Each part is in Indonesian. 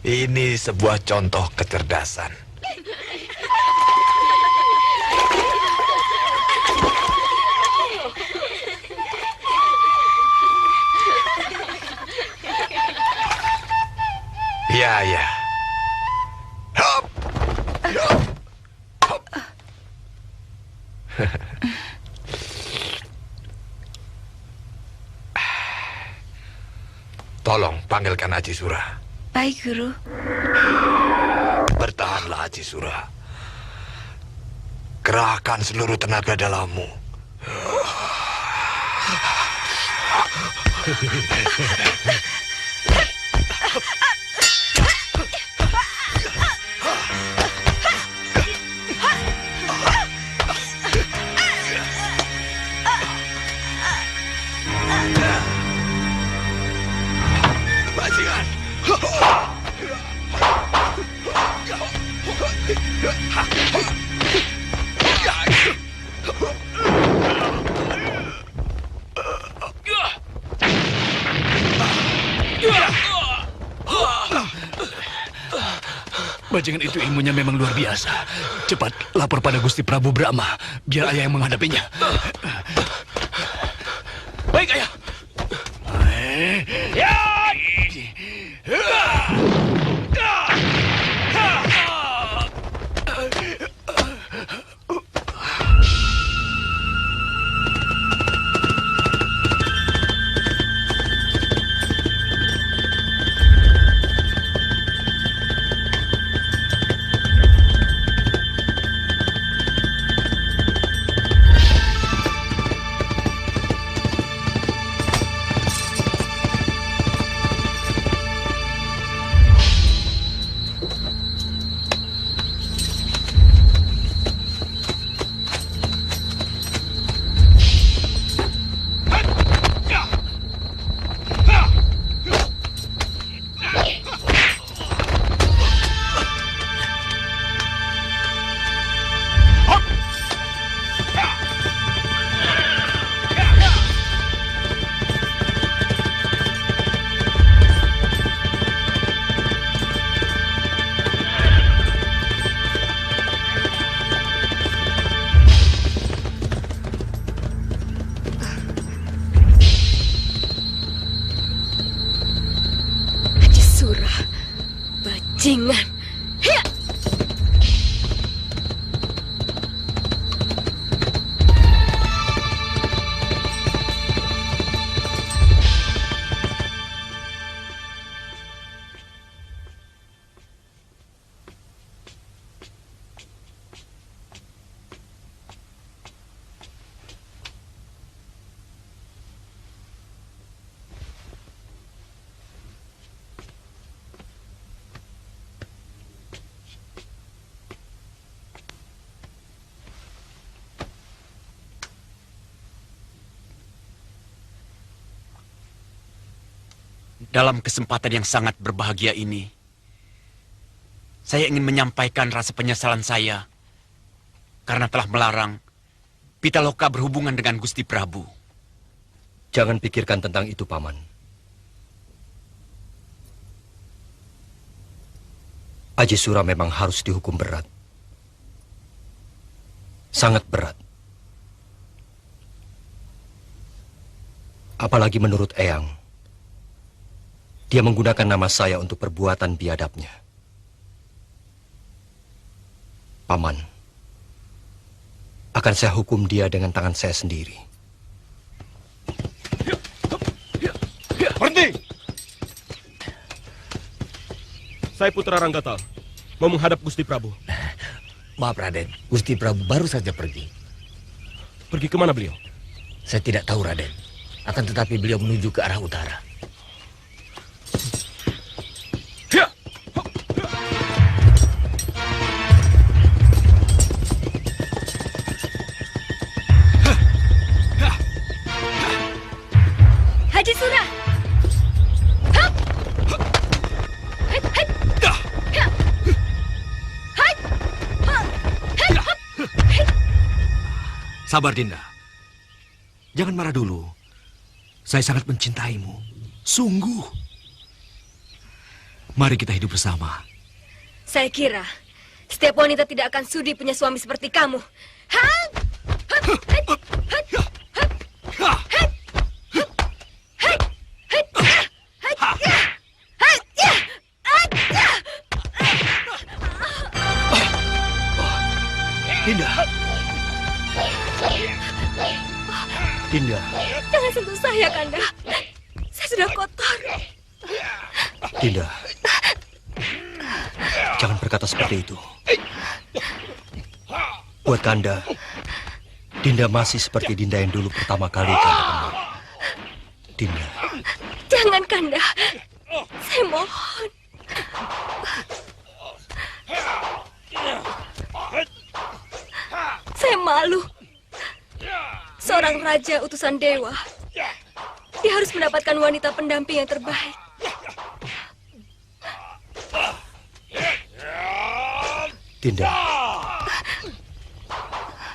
Ini sebuah contoh kecerdasan. Ya, ya. Hop! Hop! Hop! Tolong panggilkan Aji Sura. Baik, Guru. Bertahanlah, Aji Sura. Kerahkan seluruh tenaga dalammu. Bajingan. Bajingan itu ilmunya memang luar biasa. Cepat lapor pada Gusti Prabu Brahma, biar ayah yang menghadapinya. Baik, ayah. Bajingan. Dalam kesempatan yang sangat berbahagia ini, saya ingin menyampaikan rasa penyesalan saya karena telah melarang Pitaloka berhubungan dengan Gusti Prabu. Jangan pikirkan tentang itu, Paman. Aji Sura memang harus dihukum berat. Sangat berat. Apalagi menurut Eyang, dia menggunakan nama saya untuk perbuatan biadabnya. Paman, akan saya hukum dia dengan tangan saya sendiri. Berhenti! Saya Putra Ranggata, mau menghadap Gusti Prabu. Maaf, Raden. Gusti Prabu baru saja pergi. Pergi kemana beliau? Saya tidak tahu, Raden. Akan tetapi beliau menuju ke arah utara. Haji Sura. Hap. Sabar, Dinda. Jangan marah dulu. Saya sangat mencintaimu. Sungguh. Mari kita hidup bersama. Saya kira setiap wanita tidak akan sudi punya suami seperti kamu. Hah? Dinda. Dinda. Jangan sentuh saya, Kanda. Saya sudah kotor. Dinda. Jangan berkata seperti itu. Buat Kanda, Dinda masih seperti Dinda yang dulu pertama kali Kanda kenal. Dinda. Jangan, Kanda. Saya mohon. Saya malu. Seorang raja utusan dewa. Dia harus mendapatkan wanita pendamping yang terbaik. Dinda.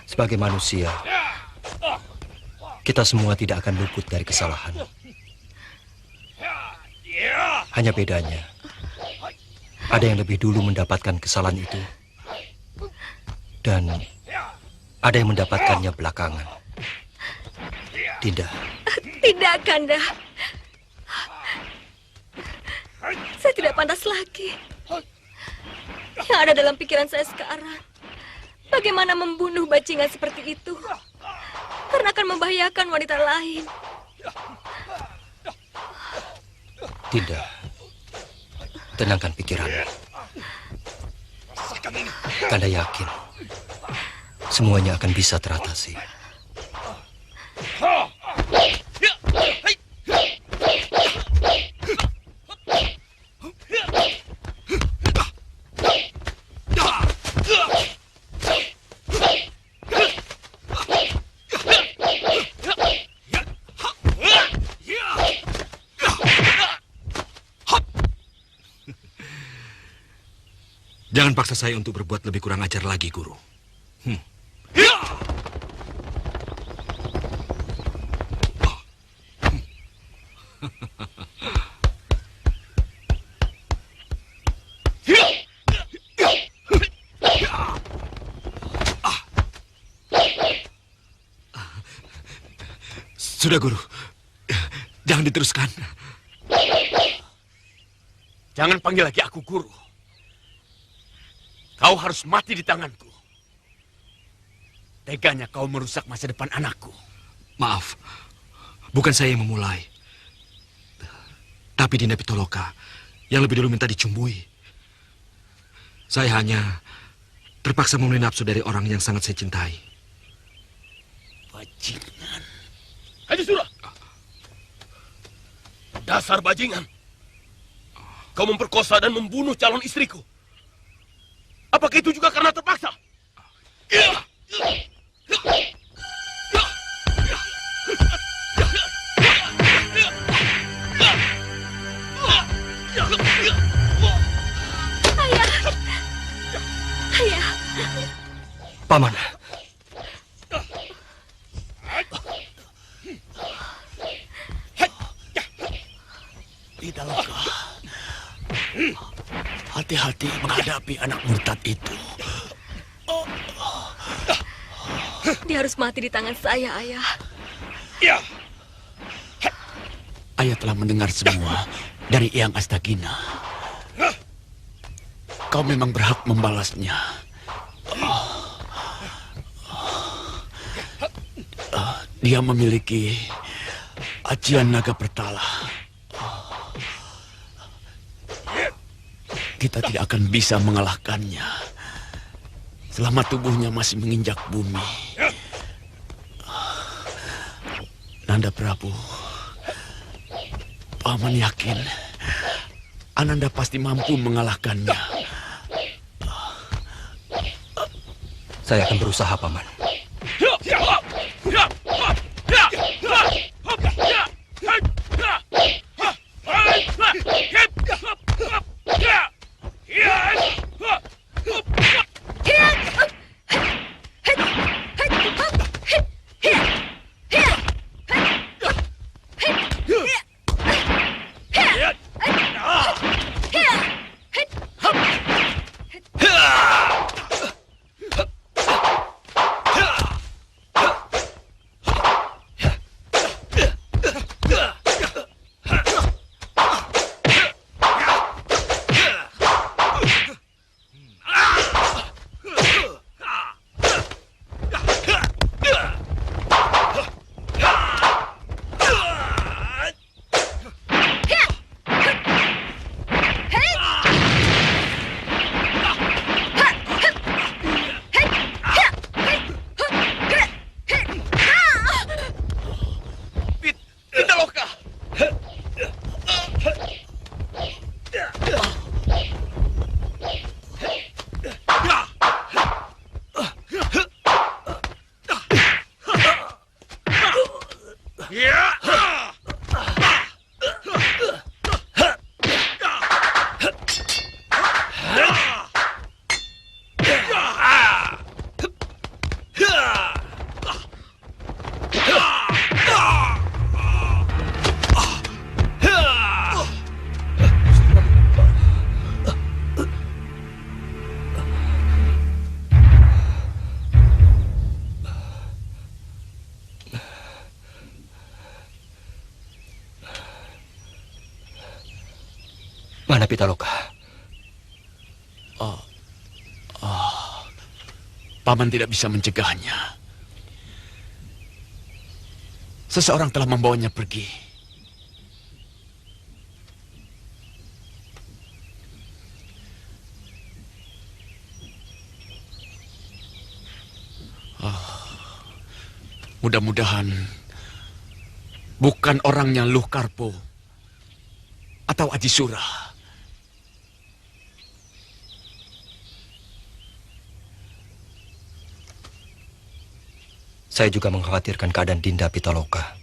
Sebagai manusia, kita semua tidak akan luput dari kesalahan. Hanya bedanya, ada yang lebih dulu mendapatkan kesalahan itu, dan ada yang mendapatkannya belakangan. Dinda. Tidak, Kanda. Saya tidak pantas lagi. Yang ada dalam pikiran saya sekarang, bagaimana membunuh bajingan seperti itu, karena akan membahayakan wanita lain. Dinda, tenangkan pikiranmu. Kanda yakin semuanya akan bisa teratasi. Jangan paksa saya untuk berbuat lebih kurang ajar lagi, Guru. Sudah, Guru. Jangan diteruskan. Jangan panggil lagi aku guru. Kau harus mati di tanganku. Teganya kau merusak masa depan anakku. Maaf, bukan saya yang memulai. Tapi Dinda Pitaloka yang lebih dulu minta dicumbui. Saya hanya terpaksa memenuhi nafsu dari orang yang sangat saya cintai. Bajingan. Haji Surah! Dasar bajingan. Kau memperkosa dan membunuh calon istriku. Apakah itu juga karena terpaksa? Ayah. Paman. Pitaloka, hati-hati menghadapi anak murtad itu. Dia harus mati di tangan saya, Ayah. Ayah telah mendengar semua dari Eyang Astagina. Kau memang berhak membalasnya. Dia memiliki ajian naga bertala. Kita tidak akan bisa mengalahkannya selama tubuhnya masih menginjak bumi. Nanda Prabu, Paman yakin Ananda pasti mampu mengalahkannya. Saya akan berusaha, Paman. Mana Pitaloka? Paman tidak bisa mencegahnya. Seseorang telah membawanya pergi. Mudah-mudahan bukan orangnya Luh Karpo atau Aji Surah. Saya juga mengkhawatirkan keadaan Dinda Pitaloka.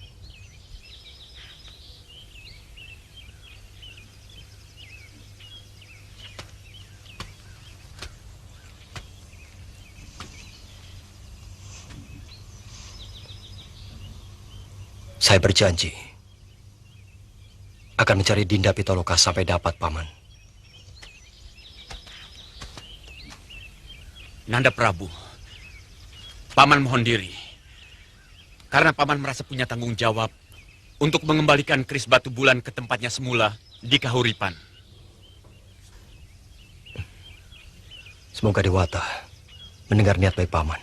Saya berjanji akan mencari Dinda Pitaloka sampai dapat, Paman. Nanda Prabu, Paman mohon diri. Karena Paman merasa punya tanggung jawab untuk mengembalikan keris batu bulan ke tempatnya semula di Kahuripan. Semoga Dewata mendengar niat baik Paman.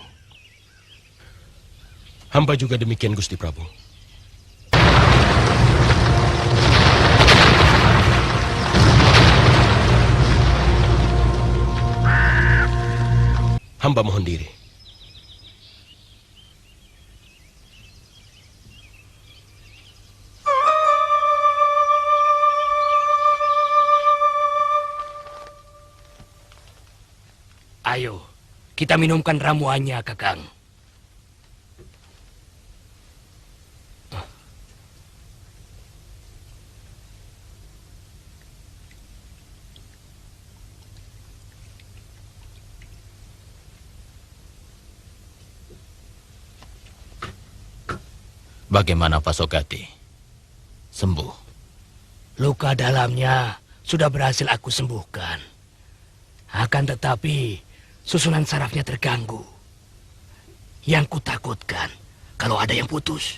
Hamba juga demikian, Gusti Prabu. Hamba mohon diri. Ayo, kita minumkan ramuannya, Kakang. Bagaimana Pasogati? Sembuh? Luka dalamnya sudah berhasil aku sembuhkan. Akan tetapi, susunan sarafnya terganggu. Yang kutakutkan, kalau ada yang putus.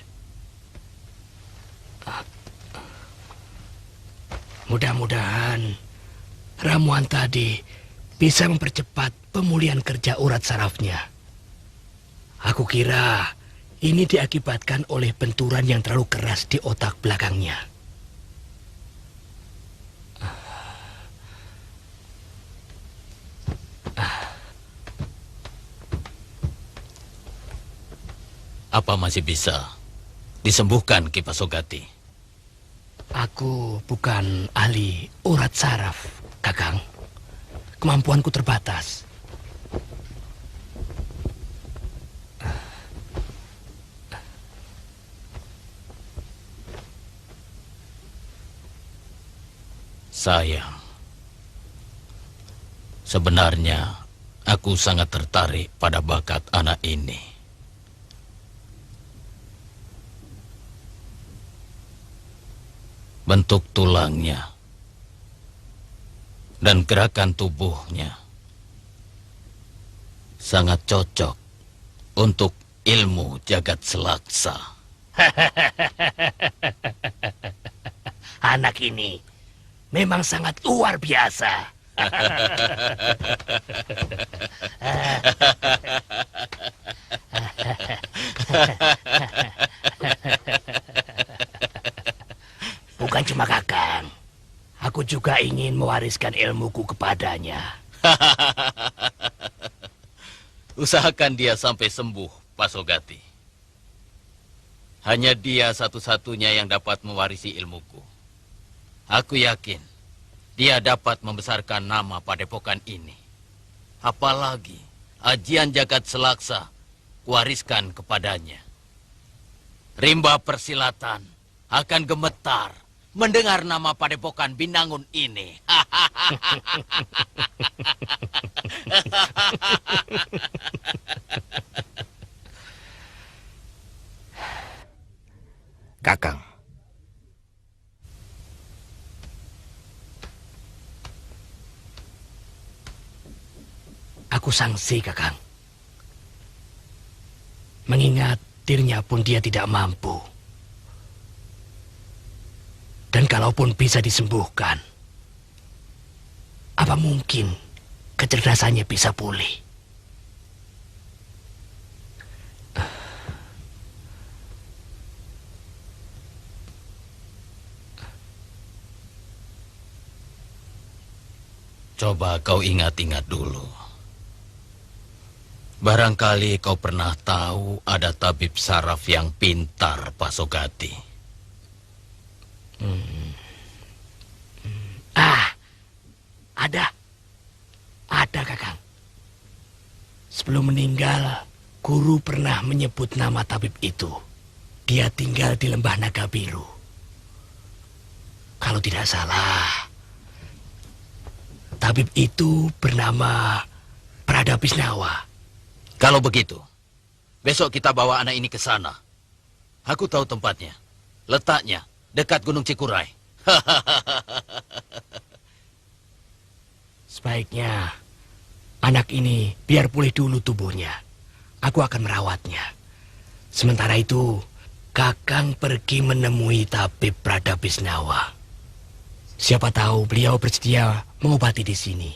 Mudah-mudahan ramuan tadi bisa mempercepat pemulihan kerja urat sarafnya. Aku kira ini diakibatkan oleh benturan yang terlalu keras di otak belakangnya. Apa masih bisa disembuhkan, Ki Pasogati? Aku bukan ahli urat saraf, Kakang. Kemampuanku terbatas. Sayang. Sebenarnya aku sangat tertarik pada bakat anak ini. Bentuk tulangnya dan gerakan tubuhnya sangat cocok untuk ilmu jagat selaksa. Anak ini memang sangat luar biasa. Bukan cuma Kakang, aku juga ingin mewariskan ilmuku kepadanya. Usahakan dia sampai sembuh, Pasogati. Hanya dia satu-satunya yang dapat mewarisi ilmuku. Aku yakin dia dapat membesarkan nama padepokan ini. Apalagi ajian jagat selaksa kuwariskan kepadanya. Rimba persilatan akan gemetar mendengar nama padepokan Binangun ini. Kakang, aku sangsi, Kakang. Mengingat dirinya pun dia tidak mampu. Dan kalaupun bisa disembuhkan, Apakah mungkin kecerdasannya bisa pulih? Coba kau ingat-ingat dulu. Barangkali kau pernah tahu ada tabib saraf yang pintar, Pak Sogati. Ada. Ada, Kakang. Sebelum meninggal, guru pernah menyebut nama tabib itu. Dia tinggal di lembah Naga Biru. Kalau tidak salah, tabib itu bernama Prada Bisnawa. Kalau begitu, besok kita bawa anak ini ke sana. Aku tahu tempatnya. Letaknya dekat Gunung Cikuray. Sebaiknya anak ini biar pulih dulu tubuhnya. Aku akan merawatnya. Sementara itu, Kakang pergi menemui tabib Prada Bisnawa. Siapa tahu beliau bersedia mengobati di sini.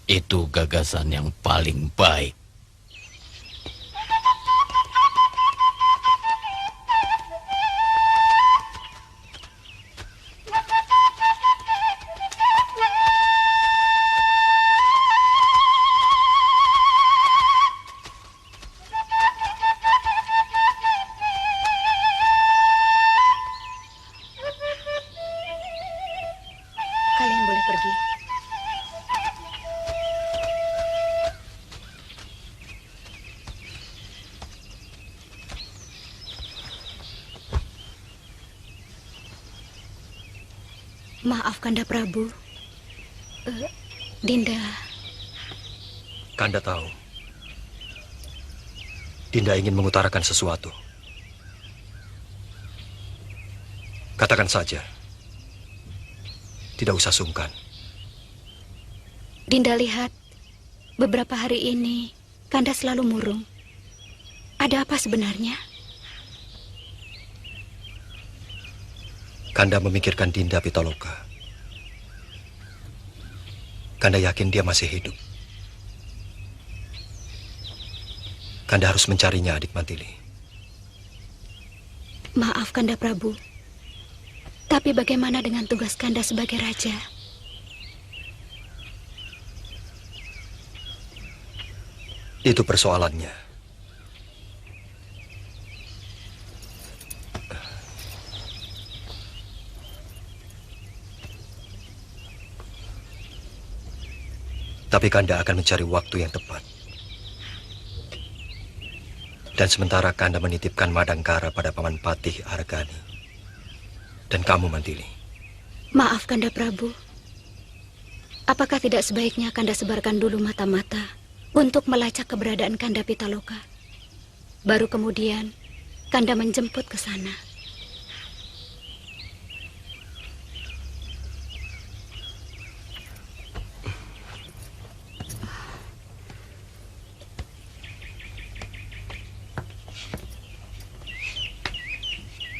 Itu gagasan yang paling baik. Kalian boleh pergi. Maaf, Kanda Prabu. Dinda. Kanda tahu. Dinda ingin mengutarakan sesuatu. Katakan saja. Tidak usah sungkan. Dinda lihat, beberapa hari ini Kanda selalu murung. Ada apa sebenarnya? Kanda memikirkan Dinda Pitaloka. Kanda yakin dia masih hidup. Kanda harus mencarinya, Adik Mantili. Maaf, Kanda Prabu. Tapi bagaimana dengan tugas Kanda sebagai raja? Itu persoalannya. Tapi Kanda akan mencari waktu yang tepat. Dan sementara Kanda menitipkan Madangkara pada Paman Patih Argani. Dan kamu, Mantili. Maaf, Kanda Prabu. Apakah tidak sebaiknya Kanda sebarkan dulu mata-mata untuk melacak keberadaan Kanda Pitaloka? Baru kemudian Kanda menjemput ke sana.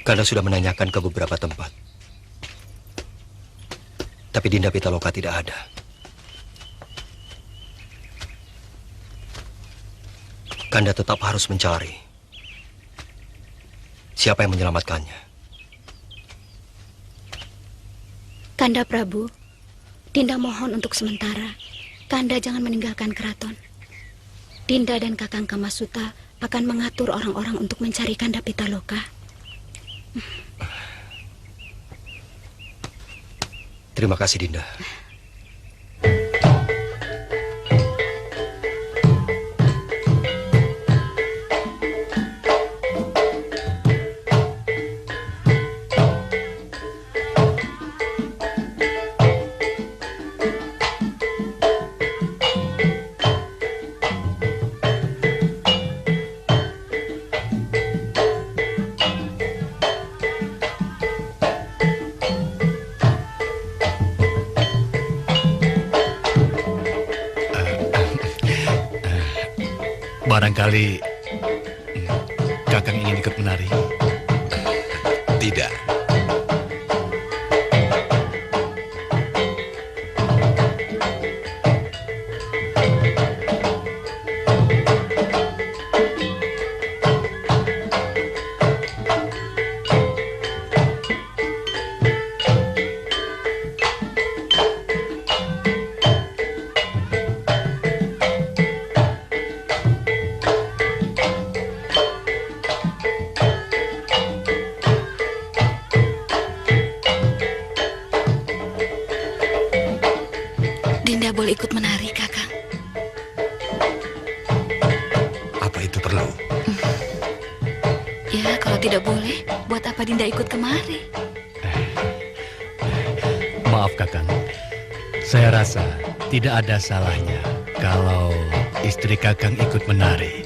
Kanda sudah menanyakan ke beberapa tempat. Tapi Dinda Pitaloka tidak ada. Kanda tetap harus mencari siapa yang menyelamatkannya. Kanda Prabu, Dinda mohon untuk sementara Kanda jangan meninggalkan keraton. Dinda dan Kakang Kamasuta akan mengatur orang-orang untuk mencari Kanda Pitaloka. Terima kasih, Dinda. Barangkali Kakang ingin ikut menari. Tidak. Dinda boleh ikut menari, Kakang. Apa itu perlu? Ya, kalau tidak boleh, buat apa Dinda ikut kemari? Maaf, Kakang. Saya rasa tidak ada salahnya kalau istri Kakang ikut menari.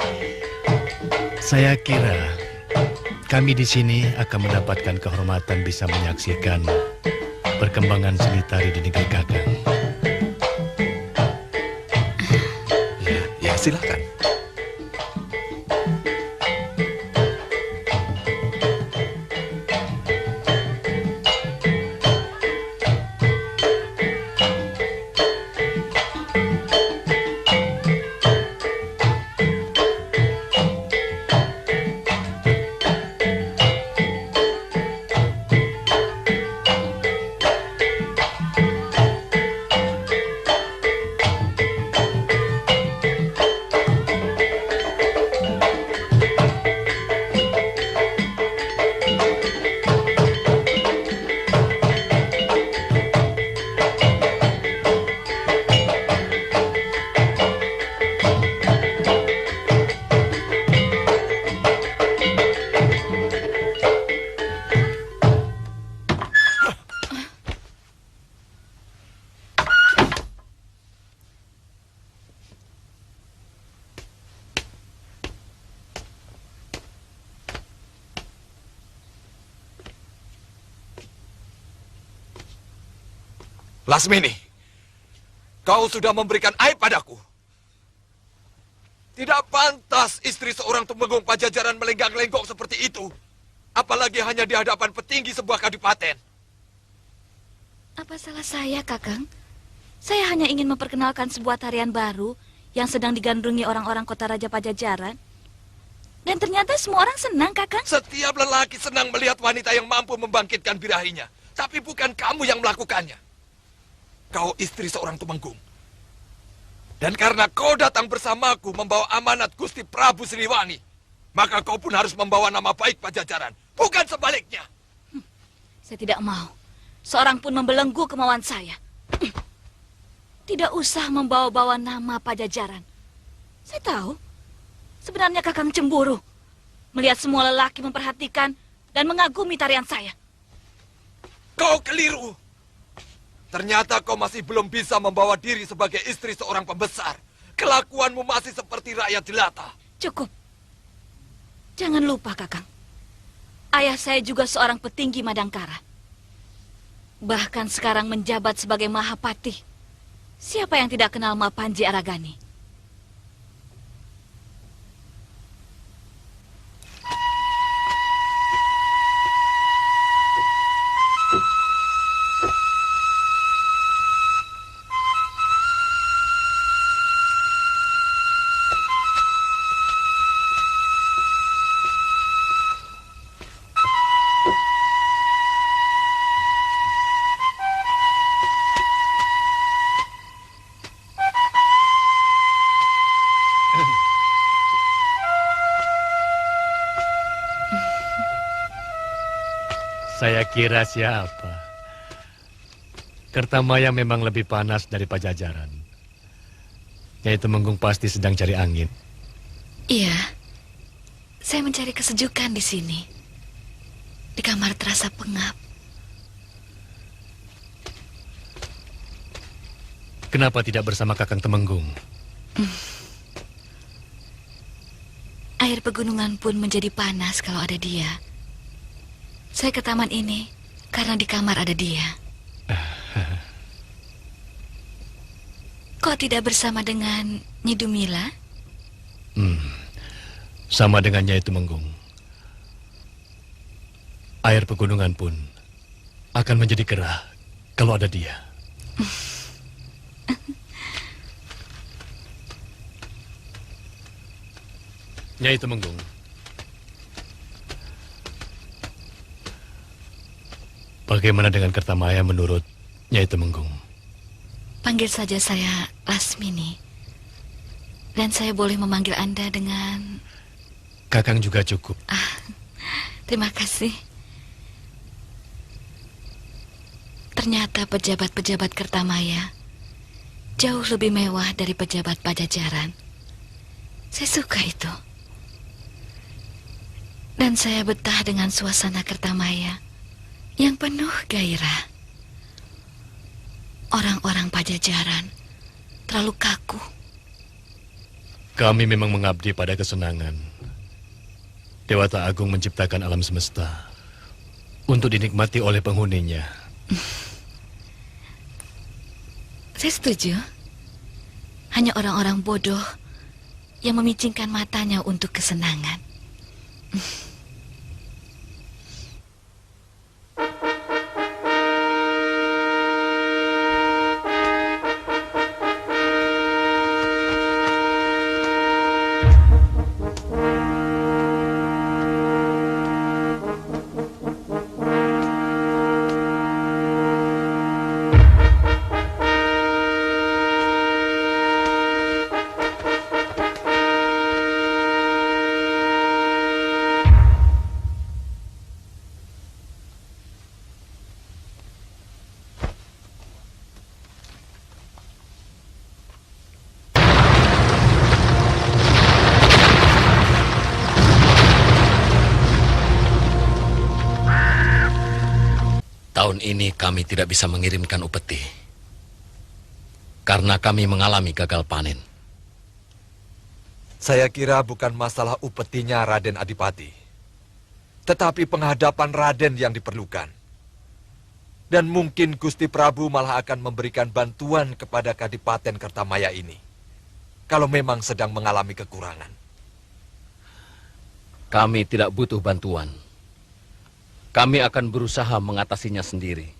Saya kira kami di sini akan mendapatkan kehormatan bisa menyaksikan perkembangan seni tari di negeri Kakang. Ya, silakan. Lasmini, kau sudah memberikan aib padaku. Tidak pantas istri seorang tumenggung Pajajaran melenggang-lenggok seperti itu. Apalagi hanya di hadapan petinggi sebuah kadipaten. Apa salah saya, Kakang? Saya hanya ingin memperkenalkan sebuah tarian baru yang sedang digandrungi orang-orang kota Raja Pajajaran. Dan ternyata semua orang senang, Kakang. Setiap lelaki senang melihat wanita yang mampu membangkitkan birahinya. Tapi bukan kamu yang melakukannya. Kau istri seorang tumenggung. Dan karena kau datang bersamaku membawa amanat Gusti Prabu Siliwangi, maka kau pun harus membawa nama baik Pajajaran, bukan sebaliknya. Saya tidak mau seorang pun membelenggu kemauan saya. Tidak usah membawa-bawa nama Pajajaran. Saya tahu, sebenarnya Kakang cemburu melihat semua lelaki memperhatikan dan mengagumi tarian saya. Kau keliru. Ternyata kau masih belum bisa membawa diri sebagai istri seorang pembesar. Kelakuanmu masih seperti rakyat jelata. Cukup. Jangan lupa, Kakang. Ayah saya juga seorang petinggi Madangkara. Bahkan sekarang menjabat sebagai Mahapati. Siapa yang tidak kenal Mapanji Aragani? Saya kira siapa? Kertamaya memang lebih panas dari Pajajaran. Nyai Tumenggung pasti sedang cari angin. Iya. Saya mencari kesejukan di sini. Di kamar terasa pengap. Kenapa tidak bersama Kakang Temenggung? Air pegunungan pun menjadi panas kalau ada dia. Saya ke taman ini karena di kamar ada dia. Kok tidak bersama dengan Nyi Dumila? Sama dengan Nyai Tumenggung. Air pegunungan pun akan menjadi gerah kalau ada dia. Nyai Tumenggung. Bagaimana dengan Kertamaya menurut Nyai Tumenggung? Panggil saja saya Lasmini. Dan saya boleh memanggil Anda dengan... Kakang juga cukup. Terima kasih. Ternyata pejabat-pejabat Kertamaya jauh lebih mewah dari pejabat Pajajaran. Saya suka itu. Dan saya betah dengan suasana Kertamaya yang penuh gairah. Orang-orang Pajajaran terlalu kaku. Kami memang mengabdi pada kesenangan. Dewata Agung menciptakan alam semesta untuk dinikmati oleh penghuninya. Saya setuju. Hanya orang-orang bodoh yang memicingkan matanya untuk kesenangan. Tahun ini kami tidak bisa mengirimkan upeti karena kami mengalami gagal panen. Saya kira bukan masalah upetinya Raden Adipati, tetapi penghadapan Raden yang diperlukan. Dan mungkin Gusti Prabu malah akan memberikan bantuan kepada Kadipaten Kertamaya ini, kalau memang sedang mengalami kekurangan. Kami tidak butuh bantuan. Kami akan berusaha mengatasinya sendiri.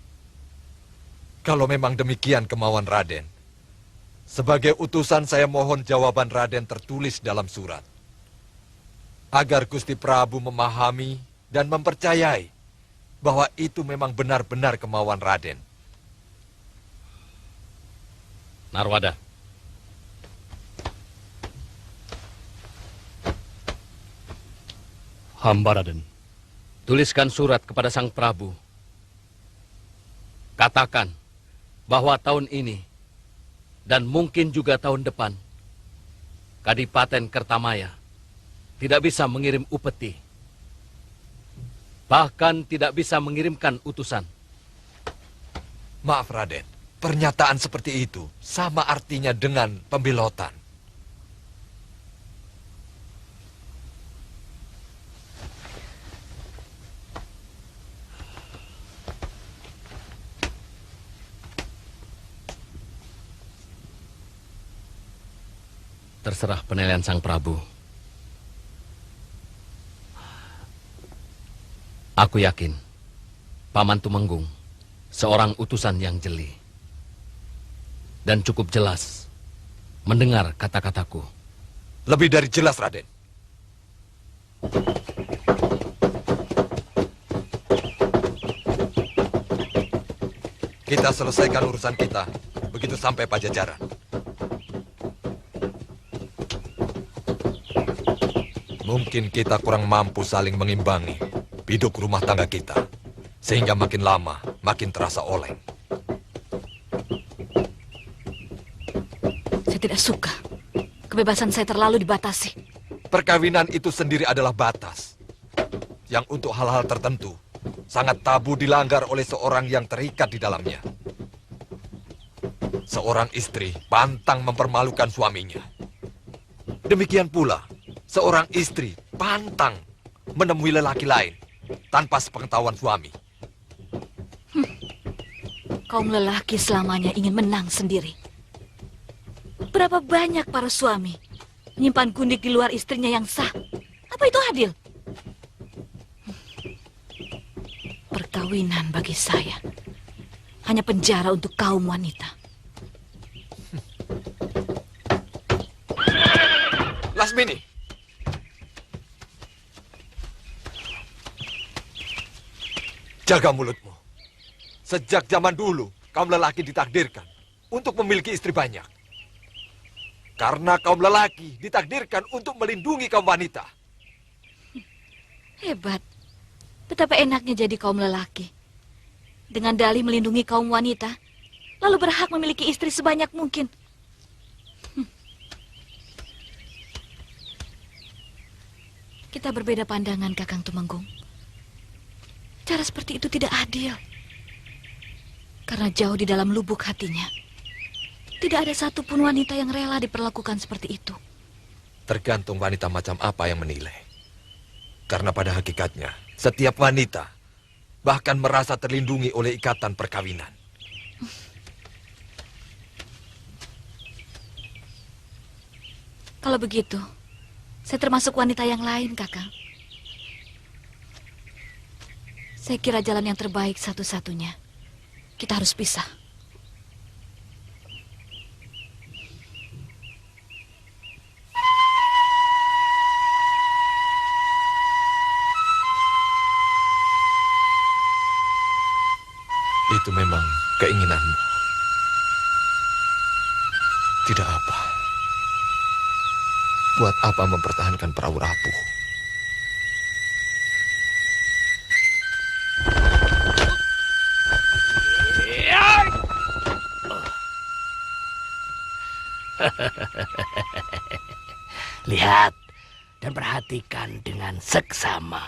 Kalau memang demikian kemauan Raden, sebagai utusan saya mohon jawaban Raden tertulis dalam surat. Agar Gusti Prabu memahami dan mempercayai bahwa itu memang benar-benar kemauan Raden. Narwada. Hamba Raden. Tuliskan surat kepada Sang Prabu. Katakan bahwa tahun ini dan mungkin juga tahun depan Kadipaten Kertamaya tidak bisa mengirim upeti. Bahkan tidak bisa mengirimkan utusan. Maaf Raden, pernyataan seperti itu sama artinya dengan pembelotan. Terserah penilaian Sang Prabu. Aku yakin Paman Tumenggung seorang utusan yang jeli dan cukup jelas mendengar kata-kataku. Lebih dari jelas, Raden. Kita selesaikan urusan kita begitu sampai Pajajaran. Mungkin kita kurang mampu saling mengimbangi biduk rumah tangga kita, sehingga makin lama makin terasa oleng. Saya tidak suka. Kebebasan saya terlalu dibatasi. Perkawinan itu sendiri adalah batas, yang untuk hal-hal tertentu sangat tabu dilanggar oleh seorang yang terikat di dalamnya. Seorang istri pantang mempermalukan suaminya. Demikian pula, seorang istri pantang menemui lelaki lain tanpa sepengetahuan suami. Kaum lelaki selamanya ingin menang sendiri. Berapa banyak para suami menyimpan gundik di luar istrinya yang sah. Apa itu adil? Perkawinan bagi saya hanya penjara untuk kaum wanita. Lasmini. Jaga mulutmu. Sejak zaman dulu, kaum lelaki ditakdirkan untuk memiliki istri banyak. Karena kaum lelaki ditakdirkan untuk melindungi kaum wanita. Hebat. Betapa enaknya jadi kaum lelaki. Dengan dalih melindungi kaum wanita, lalu berhak memiliki istri sebanyak mungkin. Kita berbeda pandangan, Kakang Tumenggung. Cara seperti itu tidak adil. Karena jauh di dalam lubuk hatinya, tidak ada satupun wanita yang rela diperlakukan seperti itu. Tergantung wanita macam apa yang menilai. Karena pada hakikatnya, setiap wanita bahkan merasa terlindungi oleh ikatan perkawinan. Kalau begitu, saya termasuk wanita yang lain, Kakang. Saya kira jalan yang terbaik satu-satunya. Kita harus pisah. Itu memang keinginanmu. Tidak apa. Buat apa mempertahankan perahu rapuh? Lihat dan perhatikan dengan seksama.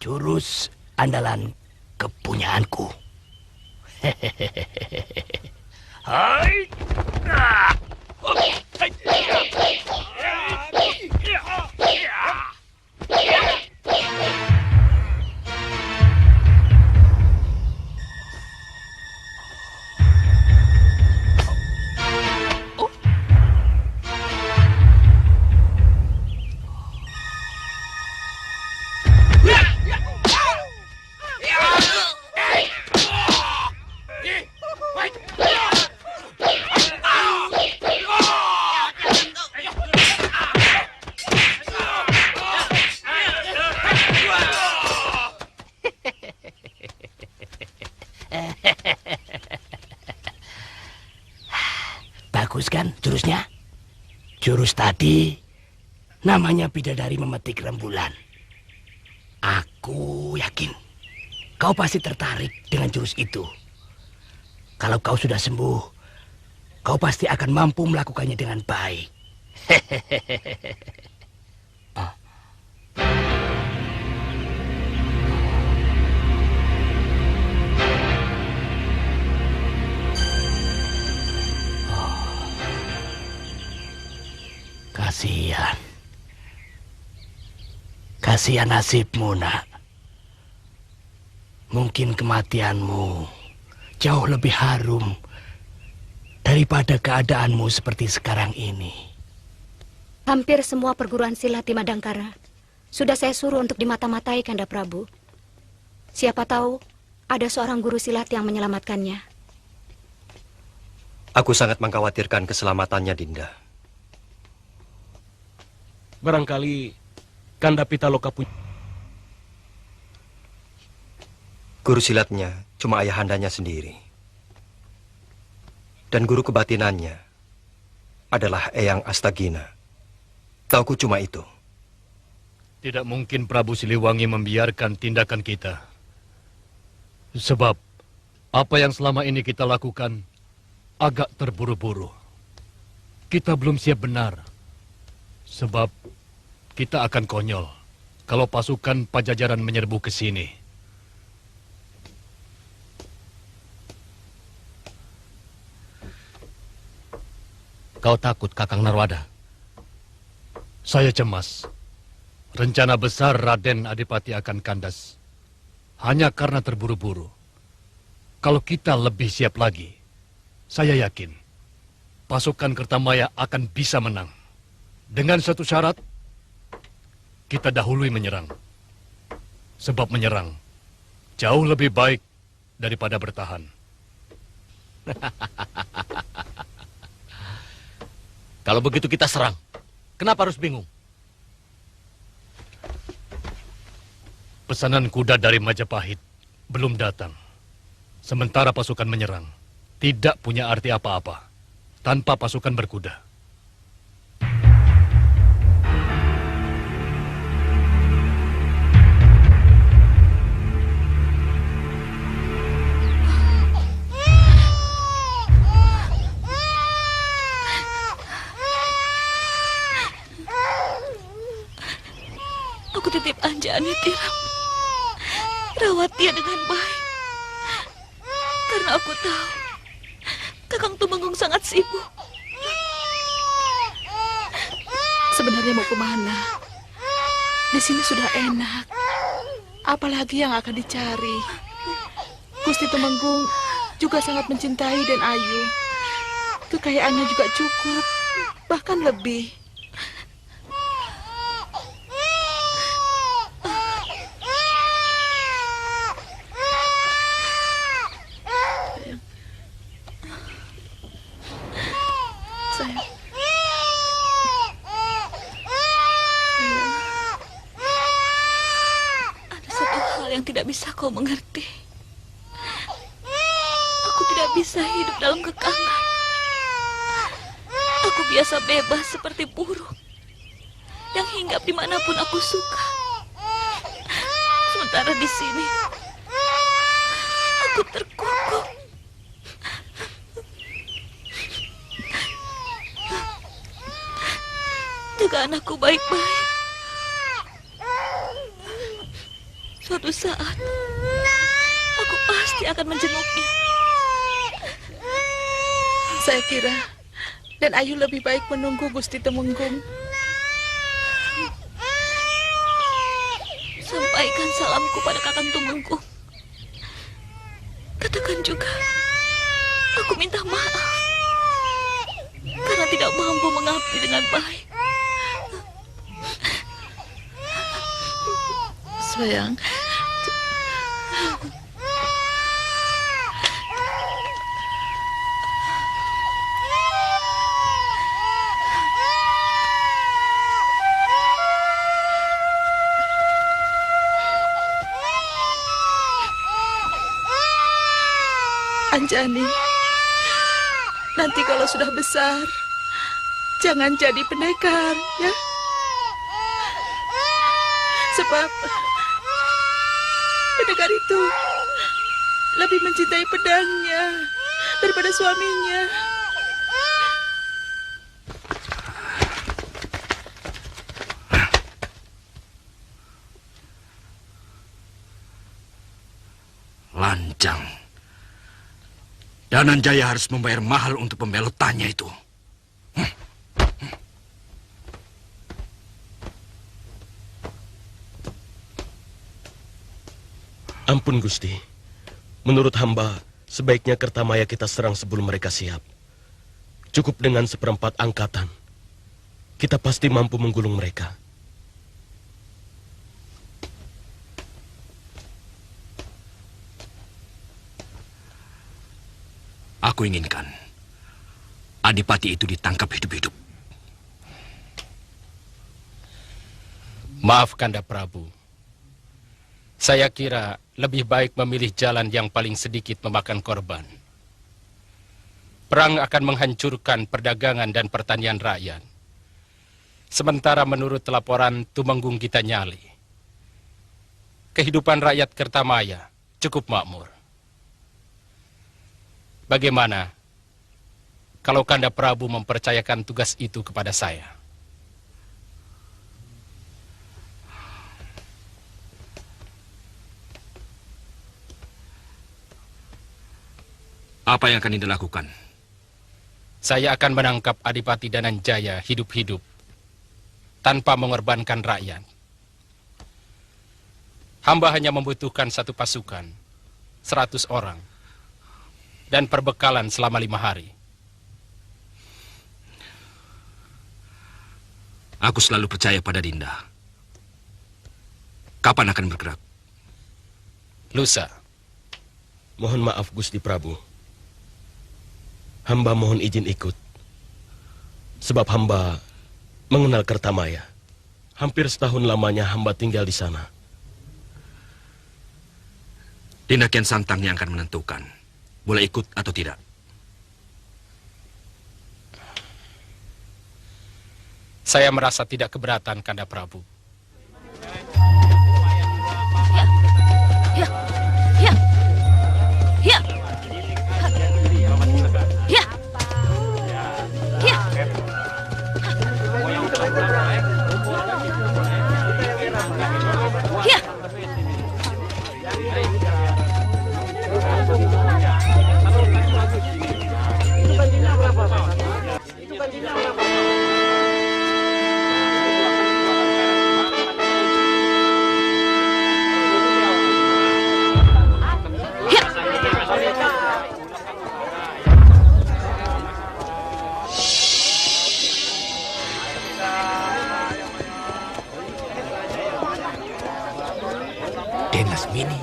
Jurus andalan kepunyaanku. Hai. Bagus kan jurusnya? Jurus tadi namanya bidadari memetik rembulan. Aku yakin kau pasti tertarik dengan jurus itu. Kalau kau sudah sembuh, kau pasti akan mampu melakukannya dengan baik. Kasihan. Kasihan nasibmu, nak. Mungkin kematianmu jauh lebih harum daripada keadaanmu seperti sekarang ini. Hampir semua perguruan silat di Madangkara sudah saya suruh untuk dimata-matai, Kanda Prabu. Siapa tahu ada seorang guru silat yang menyelamatkannya. Aku sangat mengkhawatirkan keselamatannya, Dinda. Barangkali Kanda Pitaloka punya... Guru silatnya cuma ayahandanya sendiri. Dan guru kebatinannya adalah Eyang Astagina. Tauku cuma itu. Tidak mungkin Prabu Siliwangi membiarkan tindakan kita. Sebab apa yang selama ini kita lakukan agak terburu-buru. Kita belum siap benar. Sebab kita akan konyol kalau pasukan Pajajaran menyerbu ke sini. Kau takut, Kakang Narwada? Saya cemas. Rencana besar Raden Adipati akan kandas. Hanya karena terburu-buru. Kalau kita lebih siap lagi, saya yakin pasukan Kertamaya akan bisa menang. Dengan satu syarat, kita dahului menyerang. Sebab menyerang jauh lebih baik daripada bertahan. Kalau begitu kita serang. Kenapa harus bingung? Pesanan kuda dari Majapahit belum datang. Sementara pasukan menyerang tidak punya arti apa-apa tanpa pasukan berkuda. Aku titip Anjani, Tiram. Rawat dia dengan baik. Karena aku tahu Kakang Tumenggung sangat sibuk. Sebenarnya mau kemana? Di sini sudah enak. Apalagi yang akan dicari? Gusti Tumenggung juga sangat mencintai Den Ayu. Kekayaannya juga cukup, bahkan lebih. Yang tidak bisa kau mengerti. Aku tidak bisa hidup dalam kekangan. Aku biasa bebas seperti burung yang hinggap dimanapun aku suka. Sementara di sini aku terkungkung. Jaga anakku baik-baik. Suatu saat, aku pasti akan menjenguknya. Saya kira Den Ayu lebih baik menunggu Gusti Tumenggung. Sampaikan salamku pada Kakang Tumenggung. Katakan juga, aku minta maaf karena tidak mampu mengabdi dengan baik. Sayang, Anjani, nanti kalau sudah besar, jangan jadi pendekar, ya. Sebab pendekar itu lebih mencintai pedangnya daripada suaminya. Lancang. Dananjaya harus membayar mahal untuk pembelotannya itu. Ampun, Gusti. Menurut hamba, sebaiknya Kertamaya kita serang sebelum mereka siap. Cukup dengan 1/4 angkatan. Kita pasti mampu menggulung mereka. Aku inginkan Adipati itu ditangkap hidup-hidup. Maaf, Kanda Prabu. Saya kira lebih baik memilih jalan yang paling sedikit memakan korban. Perang akan menghancurkan perdagangan dan pertanian rakyat. Sementara menurut laporan Tumenggung Gitanyali, kehidupan rakyat Kertamaya cukup makmur. Bagaimana kalau Kanda Prabu mempercayakan tugas itu kepada saya? Apa yang akan Dinda lakukan? Saya akan menangkap Adipati Dananjaya hidup-hidup tanpa mengorbankan rakyat. Hamba hanya membutuhkan satu pasukan, 100 orang, dan perbekalan selama 5 hari. Aku selalu percaya pada Dinda. Kapan akan bergerak? Lusa. Mohon maaf Gusti Prabu. Hamba mohon izin ikut. Sebab hamba mengenal Kertamaya. Hampir setahun lamanya hamba tinggal di sana. Dinda Kian Santang yang akan menentukan boleh ikut atau tidak. Saya merasa tidak keberatan, Kanda Prabu. Ya. Ya. Ya. Ya. Ya. Ya. Ya. Den Lasmini.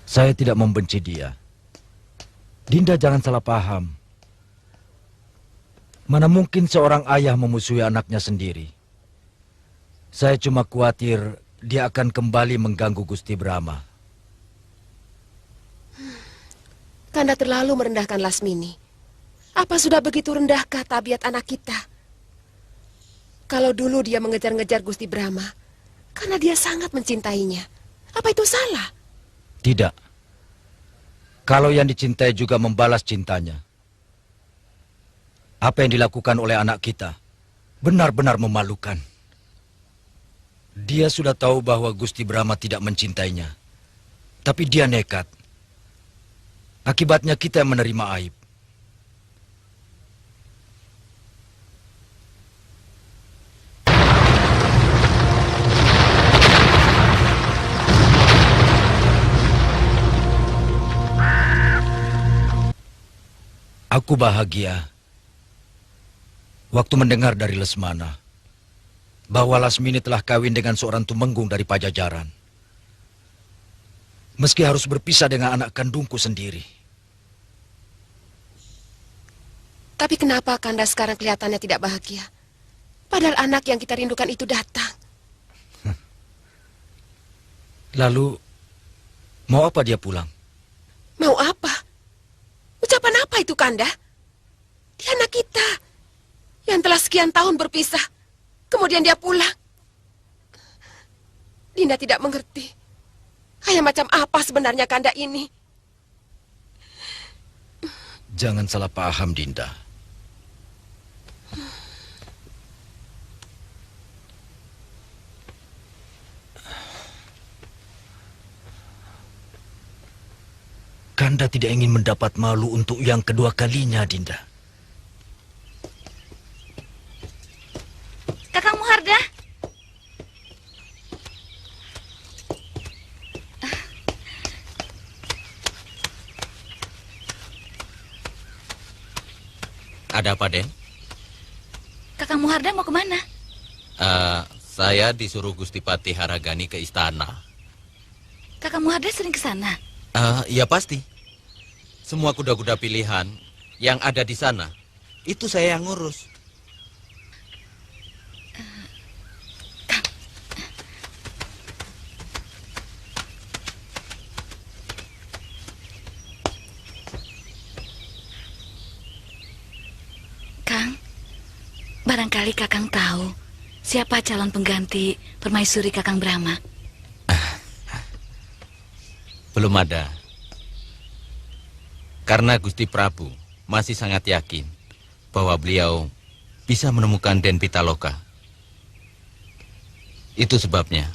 Saya tidak membenci dia. Dinda jangan salah paham. Mana mungkin seorang ayah memusuhi anaknya sendiri. Saya cuma khawatir dia akan kembali mengganggu Gusti Brahma. Kanda terlalu merendahkan Lasmini. Apa sudah begitu rendahkah tabiat anak kita? Kalau dulu dia mengejar-ngejar Gusti Brahma, karena dia sangat mencintainya. Apa itu salah? Tidak. Kalau yang dicintai juga membalas cintanya. Apa yang dilakukan oleh anak kita benar-benar memalukan. Dia sudah tahu bahwa Gusti Brahma tidak mencintainya. Tapi dia nekat. Akibatnya kita yang menerima aib. Aku bahagia waktu mendengar dari Lesmana bahwa Lasmini telah kawin dengan seorang tumenggung dari Pajajaran. Meski harus berpisah dengan anak kandungku sendiri. Tapi kenapa Kanda sekarang kelihatannya tidak bahagia? Padahal anak yang kita rindukan itu datang. Lalu, mau apa dia pulang? Mau apa? Ucapan apa itu, Kanda? Dia anak kita yang telah sekian tahun berpisah. Kemudian dia pulang. Dinda tidak mengerti. Kayak macam apa sebenarnya Kanda ini? Jangan salah paham, Dinda. Kanda tidak ingin mendapat malu untuk yang kedua kalinya, Dinda. Kakang Muharda. Ada apa, Den? Kakang Muharda mau kemana? Saya disuruh Gusti Patih Haragani ke istana. Kakang Muharda sering ke sana? Ya pasti. Semua kuda-kuda pilihan yang ada di sana, itu saya yang ngurus. Kang, barangkali Kakang tahu siapa calon pengganti permaisuri Kakang Brahma? Belum ada. Karena Gusti Prabu masih sangat yakin bahwa beliau bisa menemukan Den Pitaloka. Itu sebabnya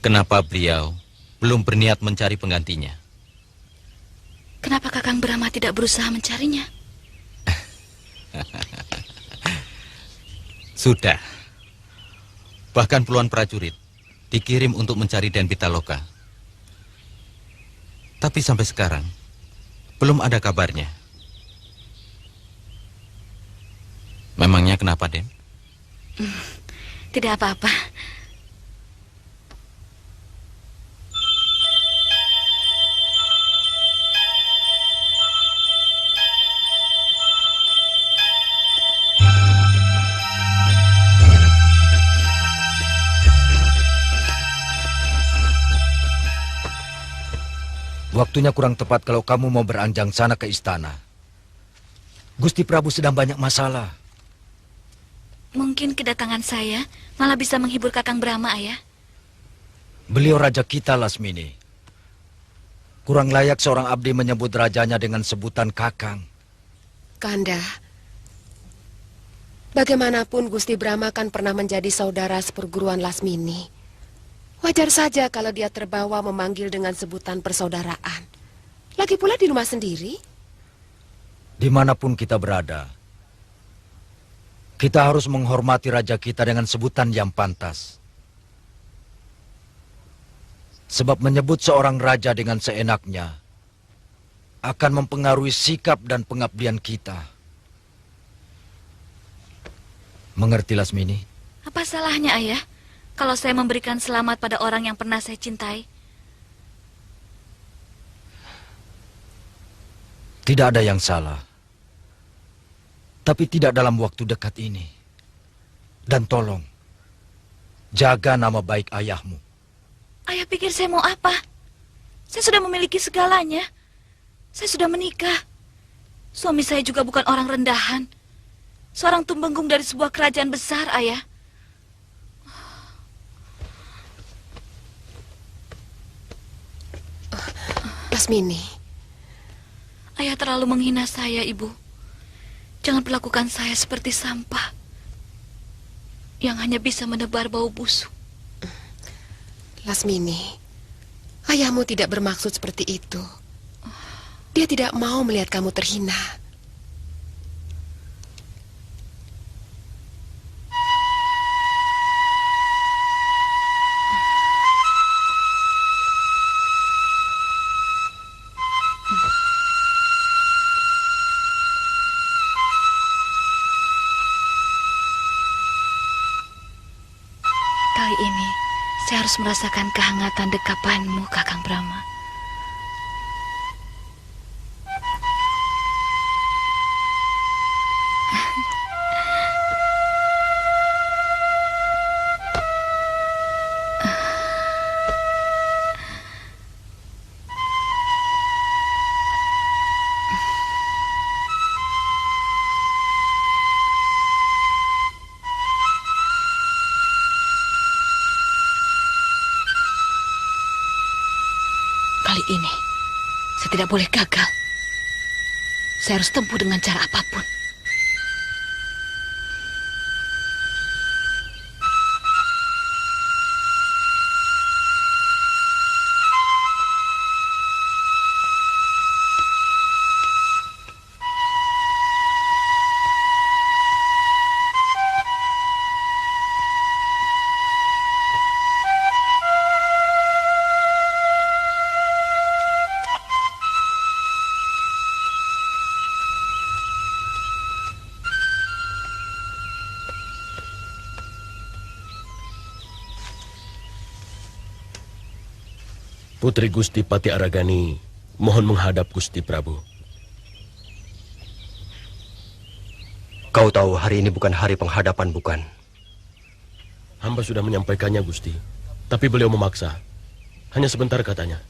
kenapa beliau belum berniat mencari penggantinya. Kenapa Kakang Brahma tidak berusaha mencarinya? Sudah. Bahkan puluhan prajurit dikirim untuk mencari Den Pitaloka. Tapi sampai sekarang belum ada kabarnya. Memangnya kenapa, Den? Tidak apa-apa. Waktunya kurang tepat kalau kamu mau beranjang sana ke istana. Gusti Prabu sedang banyak masalah. Mungkin kedatangan saya malah bisa menghibur Kakang Brahma, Ayah. Beliau raja kita, Lasmini. Kurang layak seorang abdi menyebut rajanya dengan sebutan Kakang. Kanda, bagaimanapun Gusti Brahma kan pernah menjadi saudara seperguruan Lasmini. Wajar saja kalau dia terbawa memanggil dengan sebutan persaudaraan. Lagi pula di rumah sendiri. Dimanapun kita berada, kita harus menghormati raja kita dengan sebutan yang pantas. Sebab menyebut seorang raja dengan seenaknya akan mempengaruhi sikap dan pengabdian kita. Mengerti, Lasmini? Apa salahnya, Ayah, kalau saya memberikan selamat pada orang yang pernah saya cintai? Tidak ada yang salah. Tapi tidak dalam waktu dekat ini. Dan tolong, jaga nama baik ayahmu. Ayah pikir saya mau apa? Saya sudah memiliki segalanya. Saya sudah menikah. Suami saya juga bukan orang rendahan. Seorang tumbenggung dari sebuah kerajaan besar, Ayah. Lasmini. Ayah terlalu menghina saya, Ibu. Jangan perlakukan saya seperti sampah yang hanya bisa menebar bau busuk. Lasmini, ayahmu tidak bermaksud seperti itu. Dia tidak mau melihat kamu terhina. Kali ini, saya harus merasakan kehangatan dekapanmu, Kakang Brahma. Kali ini, saya tidak boleh gagal. Saya harus tempuh dengan cara apapun. Putri Gusti Pati Aragani mohon menghadap Gusti Prabu. Kau tahu hari ini bukan hari penghadapan, bukan? Hamba sudah menyampaikannya, Gusti. Tapi beliau memaksa. Hanya sebentar katanya.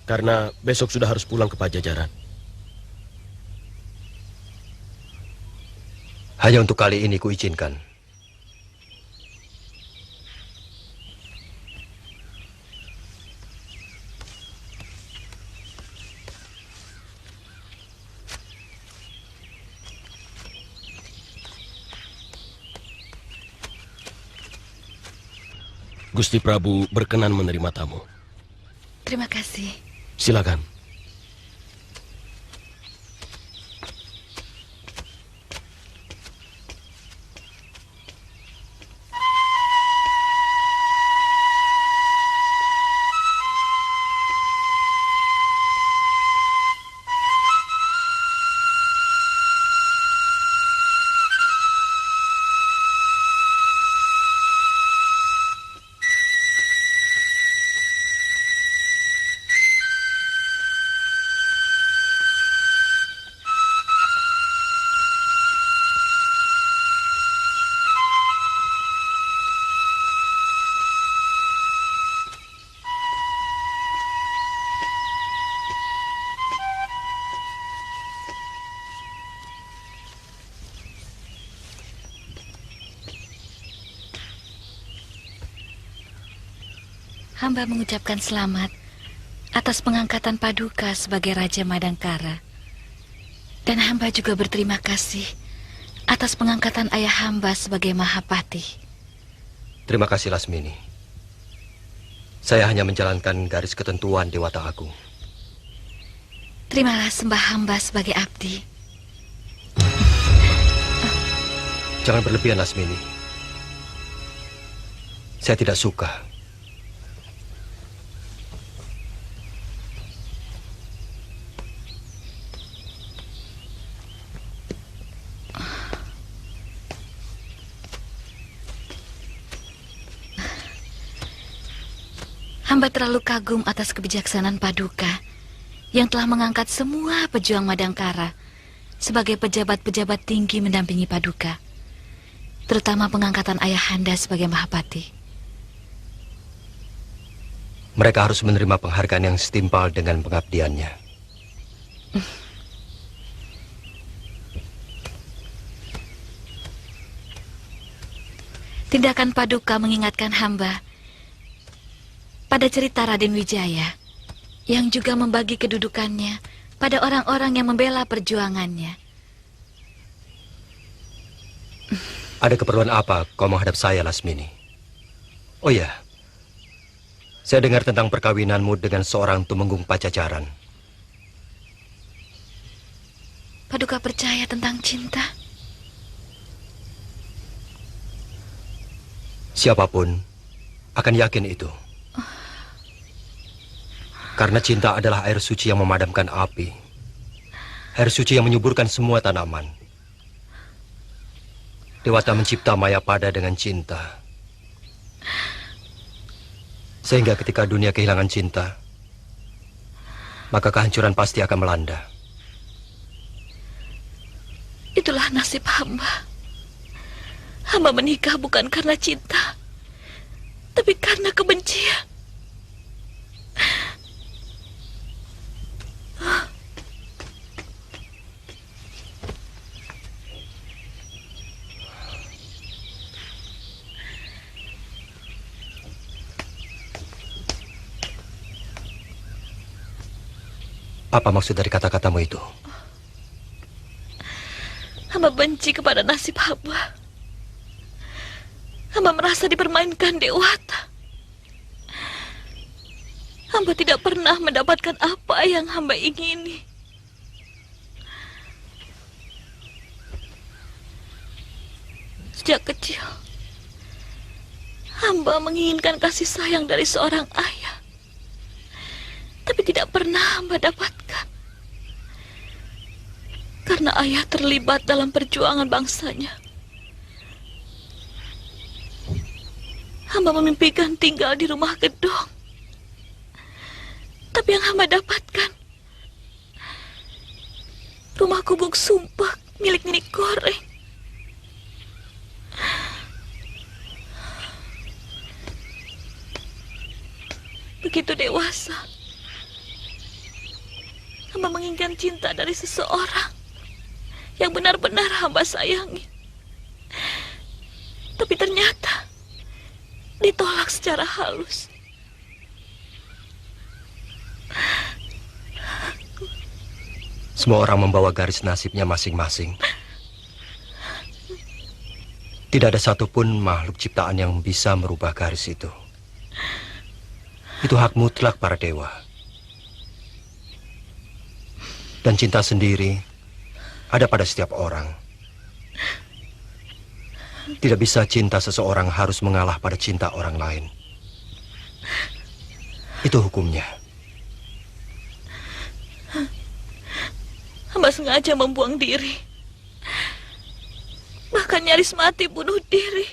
Karena besok sudah harus pulang ke Pajajaran. Hanya untuk kali ini kuizinkan. Gusti Prabu berkenan menerima tamu. Terima kasih. Silakan. hamba mengucapkan selamat atas pengangkatan Paduka sebagai Raja Madangkara. Dan hamba juga berterima kasih atas pengangkatan ayah hamba sebagai Mahapati. Terima kasih Lasmini. Saya hanya menjalankan garis ketentuan Dewata Agung. Terimalah sembah hamba sebagai abdi. Jangan berlebihan Lasmini. Saya tidak suka. Hamba terlalu kagum atas kebijaksanaan Paduka yang telah mengangkat semua pejuang Madangkara sebagai pejabat-pejabat tinggi mendampingi Paduka, terutama pengangkatan ayahanda sebagai Mahapati. Mereka harus menerima penghargaan yang setimpal dengan pengabdiannya. Tindakan Paduka mengingatkan hamba pada cerita Raden Wijaya yang juga membagi kedudukannya pada orang-orang yang membela perjuangannya. Ada keperluan apa kau menghadap saya, Lasmini? Oh ya, saya dengar tentang perkawinanmu dengan seorang tumenggung Pajajaran. Paduka percaya tentang cinta? Siapapun akan yakin itu. Karena cinta adalah air suci yang memadamkan api. Air suci yang menyuburkan semua tanaman. Dewata mencipta Mayapada dengan cinta. Sehingga ketika dunia kehilangan cinta, maka kehancuran pasti akan melanda. Itulah nasib hamba. Hamba menikah bukan karena cinta, tapi karena kebencian. Apa maksud dari kata-katamu itu? Hamba benci kepada nasib hamba. Hamba merasa dipermainkan Dewata. Hamba tidak pernah mendapatkan apa yang hamba ingini. Sejak kecil, hamba menginginkan kasih sayang dari seorang ayah, tapi tidak pernah hamba dapatkan. Karena ayah terlibat dalam perjuangan bangsanya. Hamba memimpikan tinggal di rumah gedung, tapi yang hamba dapatkan rumah gubuk sumpah milik Nenek Goreng. Begitu dewasa, hamba menginginkan cinta dari seseorang yang benar-benar hamba sayangi. Tapi ternyata ditolak secara halus. Semua orang membawa garis nasibnya masing-masing. Tidak ada satupun makhluk ciptaan yang bisa merubah garis itu. Itu hak mutlak para dewa. Dan cinta sendiri ada pada setiap orang. Tidak bisa cinta seseorang harus mengalah pada cinta orang lain. Itu hukumnya. Hamba sengaja membuang diri. Bahkan nyaris mati bunuh diri.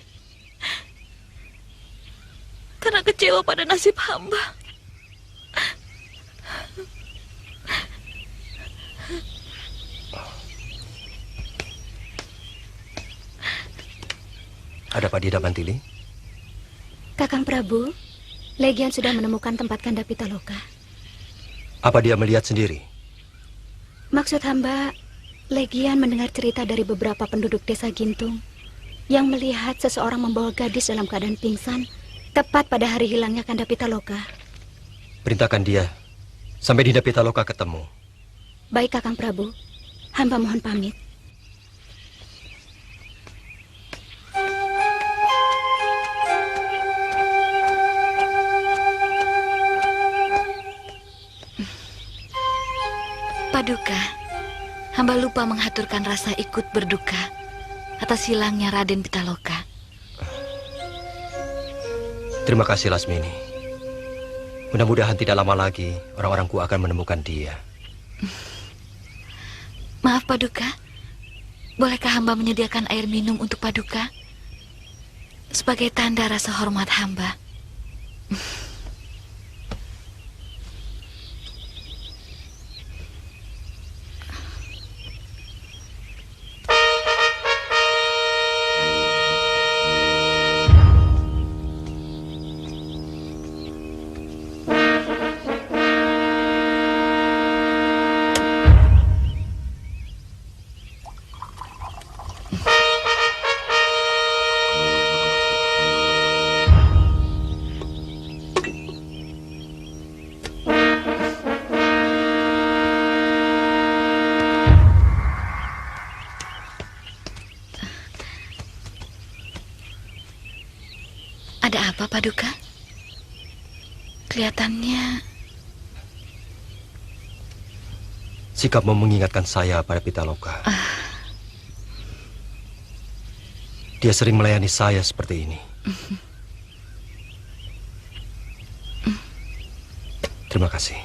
Karena kecewa pada nasib hamba. Ada Pak Dida Bantili? Kakang Prabu, Legian sudah menemukan tempat Kanda Pitaloka. Apa dia melihat sendiri? Maksud hamba, Legian mendengar cerita dari beberapa penduduk desa Gintung yang melihat seseorang membawa gadis dalam keadaan pingsan Tepat pada hari hilangnya Kanda Pitaloka. Perintahkan dia sampai Dinda Pitaloka ketemu. Baik Kakang Prabu, hamba mohon pamit. Paduka, hamba lupa menghaturkan rasa ikut berduka atas hilangnya Raden Pitaloka. Terima kasih Lasmini. Mudah-mudahan tidak lama lagi orang-orangku akan menemukan dia. Maaf Paduka, bolehkah hamba menyediakan air minum untuk Paduka? Sebagai tanda rasa hormat hamba. Ada apa, Paduka? Kelihatannya... Sikapmu mengingatkan saya pada Pitaloka. Dia sering melayani saya seperti ini. Terima kasih.